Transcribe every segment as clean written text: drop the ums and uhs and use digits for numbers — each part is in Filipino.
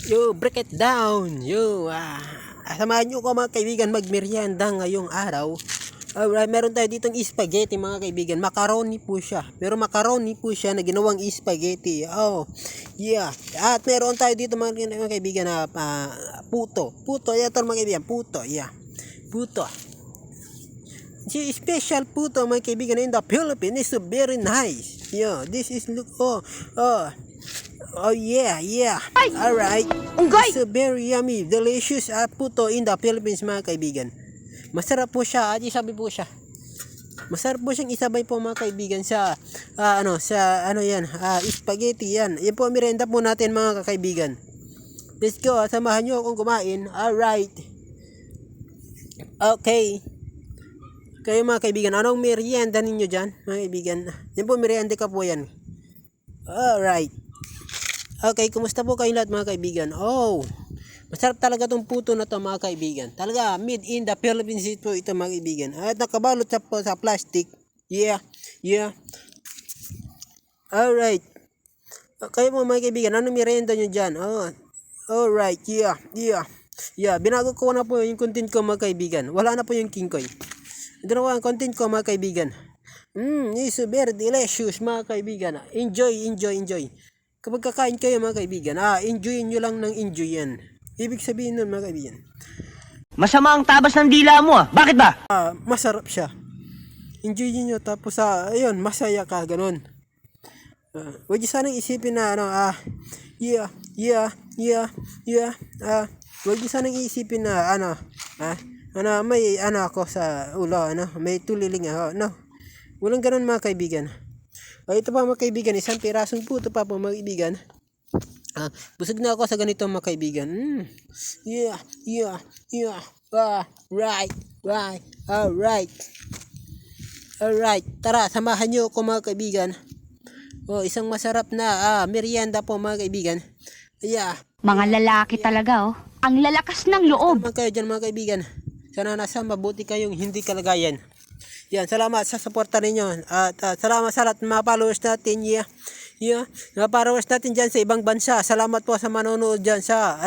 Yo, break it down. Yo, samahan nyo ko mga kaibigan magmerienda ngayong araw. Alright, meron tayo ditong spaghetti mga kaibigan. Macaroni po siya. Pero macaroni po siya na ginawang spaghetti. Oh, yeah. At meron tayo dito mga kaibigan na puto. Puto, yeah, ito mga kaibigan. Puto, yeah. Puto. Si special puto mga kaibigan in the Philippines is very nice. Yeah, this is look oh yeah. Alright. It's a very yummy, delicious puto in the Philippines mga kaibigan. Masarap po siya, sabi po siya. Masarap po siyang isabay po mga kaibigan sa spaghetti yan. Yan po ang merienda po natin mga kaibigan. Let's go, samahan nyo akong kumain. Alright. Okay. Kayo mga kaibigan, anong merienda ninyo dyan mga kaibigan? Yan po merienda ka po yan. Alright. Okay, kumusta po kayo lahat mga kaibigan? Oh, masarap talaga tong puto na to mga kaibigan. Talaga, made in the Philippines po ito mga kaibigan. At nakabalot sa plastic. Yeah. Alright. Kayo po mga kaibigan, anong merienda nyo dyan? Oh, alright, yeah. Binago ko na po yung content ko mga kaibigan. Wala na po yung king koy. Ito na po ang content ko mga kaibigan. It's very delicious mga kaibigan. Enjoy. Kapag kakain kayo mga kaibigan, enjoyin nyo lang ng enjoy yan. Ibig sabihin nun mga kaibigan, masama ang tabas ng dila mo Bakit ba? Masarap siya. Enjoy nyo tapos ayun, masaya ka, ganun. Huwag nyo sanang isipin na huwag nyo sanang isipin na may ako sa ulo, may tuliling ako. No. Walang ganun mga kaibigan. Ito pa mga kaibigan, isang pirasong puto pa po mga kaibigan. Busog na ako sa ganito mga kaibigan. Yeah. Alright. Tara, samahan nyo ako mga kaibigan. Isang masarap na merienda po mga kaibigan. Yeah. Mga lalaki talaga Ang lalakas ng loob. Salamat kayo dyan mga kaibigan. Sana nasa mabuti kayong hindi kalagayan. Yan, salamat sa suporta ninyo. At salamat sa lahat ng mga followers natin. Mga followers natin dyan sa ibang bansa. Salamat po sa manonood dyan sa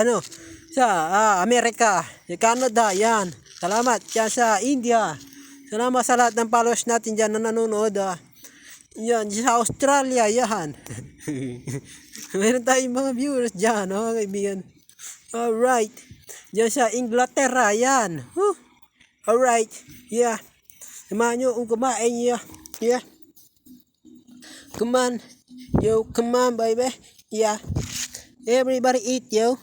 Amerika, sa Canada, yan. Salamat dyan sa India. Salamat sa lahat ng followers natin dyan na nanonood. Yan, sa Australia, yan. Meron tayong mga viewers dyan, mga kaibigan. Alright. Dyan sa Inglaterra, yan. Alright, yeah. Samahan nyo kung kumain, yeah. Come on, baby. Yeah. Everybody eat, yo.